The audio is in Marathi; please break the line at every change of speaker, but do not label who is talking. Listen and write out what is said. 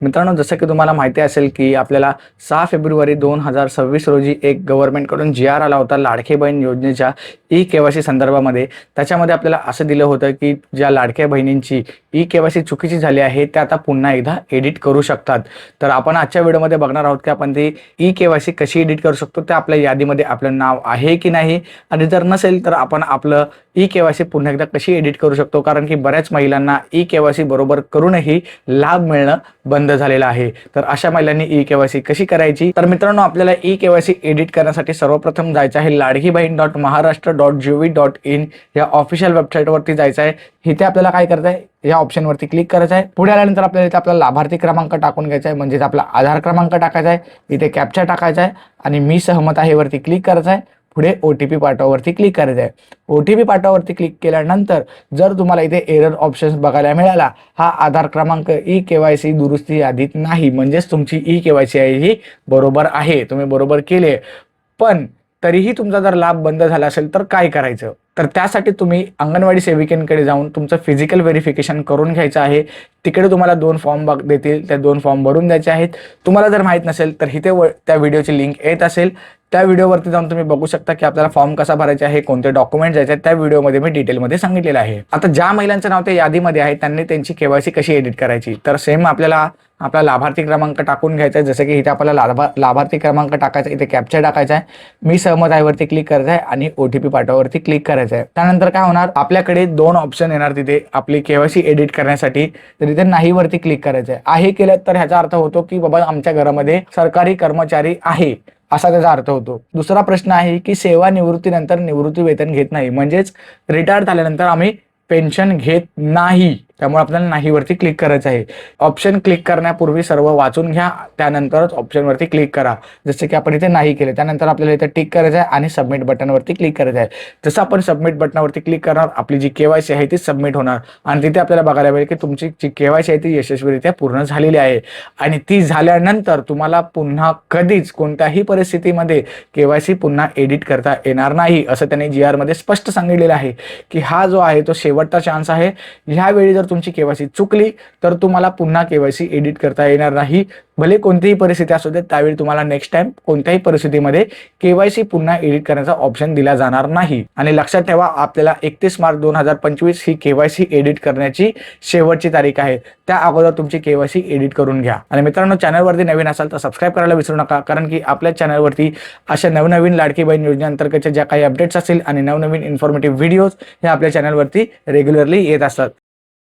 मित्रांनो, जसं की तुम्हाला माहिती असेल की आपल्याला 6 फेब्रुवारी 2026 रोजी एक गव्हर्नमेंटकडून जी-आर आला होता लाडकी बहीण योजनेच्या ई-के-वाय-सी संदर्भामध्ये. त्याच्यामध्ये आपल्याला असं दिलं होतं की ज्या लाडक्या बहिणींची ई-के-वाय-सी चुकीची झाली आहे त्या आता पुन्हा एकदा एडिट करू शकतात. तर आपण आजच्या व्हिडिओमध्ये बघणार आहोत की आपण ती ई-के-वाय-सी कशी एडिट करू शकतो, ते आपल्या यादीमध्ये आपलं नाव आहे की नाही, आणि जर नसेल तर आपण आपलं ई-के-वाय-सी पुन्हा एकदा कशी एडिट करू शकतो. कारण की बऱ्याच महिलांना ई-के-वाय-सी बरोबर करूनही लाभ मिळणं बंद झालेला आहे. तर अशा महिलांनी ई-के-वाय-सी कशी करायची? तर मित्रांनो, आपल्याला ई-के-वाय-सी एडिट करण्यासाठी सर्वप्रथम जायचं आहे ladkibaheen.maharashtra.gov.in या ऑफिशियल वेबसाईटवरती जायचं आहे. इथे आपल्याला काय करायचं आहे, या ऑप्शनवरती क्लिक करायचं आहे. पुढे आल्यानंतर आपल्याला इथे आपला लाभार्थी क्रमांक टाकून घ्यायचा आहे, म्हणजे आपला आधार क्रमांक टाकायचा आहे. इथे कॅप्चा टाकायचा आहे आणि मी सहमत आहे वरती क्लिक करायचं आहे. पुढे OTP पाठवावरती क्लिक करायचं आहे. OTP पाठवावरती क्लिक केल्यानंतर जर तुम्हाला इथे एरर ऑप्शन्स बघायला मिळाला, हा आधार क्रमांक ई-के-वाय-सी दुरुस्ती यादीत नाही, म्हणजेच तुमची ई-के-वाय-सी आहे ही बरोबर आहे, तुम्ही बरोबर केले, पण तरीही तुमचा जर लाभ बंद झाला असेल तर काय करायचं? तर त्यासाठी तुम्ही अंगणवाडी सेविकेंकडे जाऊन तुमचं फिजिकल व्हेरिफिकेशन करून घ्यायचं आहे. तिकडे तुम्हाला 2 फॉर्म देतील, त्या 2 फॉर्म भरून द्यायचे आहेत. तुम्हाला जर माहीत नसेल तर इथे त्या व्हिडिओची लिंक येत असेल, त्या व्हिडिओवरती जाऊन तुम्ही बघू शकता की आपल्याला फॉर्म कसा भरायचा आहे, कोणते डॉक्युमेंट द्यायचे आहेत, त्या व्हिडिओमध्ये मी डिटेलमध्ये सांगितलेलं आहे. आता ज्या महिलांचं नाव त्या यादीमध्ये आहे त्यांनी त्यांची के-वाय-सी कशी एडिट करायची, तर सेम आपल्याला आपला लाभार्थी क्रमांक टाकून घ्यायचा आहे. जसं की इथे आपल्याला लाभार्थी क्रमांक टाकायचा, इथे कॅप्चा टाकायचा आहे, मी सहमत आहे वरती क्लिक करायचं आहे आणि OTP पाठवावरती क्लिक करायचं आहे. त्यानंतर काय होणार, आपल्याकडे 2 ऑप्शन येणार तिथे आपली के-वाय-सी एडिट करण्यासाठी. तर इथे नाही वरती क्लिक करायचं आहे केलं तर ह्याचा अर्थ होतो की बाबा आमच्या घरामध्ये सरकारी कर्मचारी आहे, असा त्याचा अर्थ होतो. दुसरा प्रश्न आहे की सेवानिवृत्तीनंतर निवृत्ती वेतन घेत नाही, म्हणजेच रिटायर झाल्यानंतर आम्ही पेन्शन घेत नाही, त्यामुळे आपल्याला नाही वरती क्लिक करायचं आहे. ऑप्शन क्लिक करण्यापूर्वी सर्व वाचून घ्या, त्यानंतरच ऑप्शनवरती क्लिक करा. जसं की आपण इथे नाही केले, त्यानंतर आपल्याला इथे टिक करायचं आहे आणि सबमिट बटनवरती क्लिक करायचं आहे. जसं आपण सबमिट बटनावरती क्लिक करणार, आपली जी के-वाय-सी आहे ती सबमिट होणार आणि तिथे आपल्याला बघायला मिळेल की तुमची जी के-वाय-सी आहे ती यशस्वीरित्या पूर्ण झालेली आहे. आणि ती झाल्यानंतर तुम्हाला पुन्हा कधीच कोणत्याही परिस्थितीमध्ये के-वाय-सी पुन्हा एडिट करता येणार नाही, असं त्यांनी जी-आर मध्ये स्पष्ट सांगितलेलं आहे की हा जो आहे तो शेवटचा चान्स आहे. ह्यावेळी जर तुमची के-वाय-सी चुकली तर तुम्हाला पुन्हा के-वाय-सी एडिट करता येणार नाही. भले कोणतीही परिस्थिती असू दे, त्यावेळी तुम्हाला नेक्स्ट टाइम कोणत्याही परिस्थितीमध्ये के-वाय-सी पुन्हा एडिट करण्याचा ऑप्शन दिला जाणार नाही. आणि लक्षात ठेवा, आपल्याला 31 मार्च 2025 ही के-वाय-सी एडिट करण्याची शेवटची तारीख आहे. त्या अगोदर तुमची के-वाय-सी एडिट करून घ्या. आणि मित्रांनो, चॅनलवरती नवीन असाल तर सबस्क्राईब करायला विसरू नका, कारण की आपल्या चॅनलवरती अशा नवनवीन लाडकी बहीण योजनेअंतर्गतच्या ज्या काही अपडेट्स असतील आणि नवनवीन इन्फॉर्मेटिव्ह व्हिडिओज हे आपल्या चॅनलवरती रेग्युलरली येत असतात.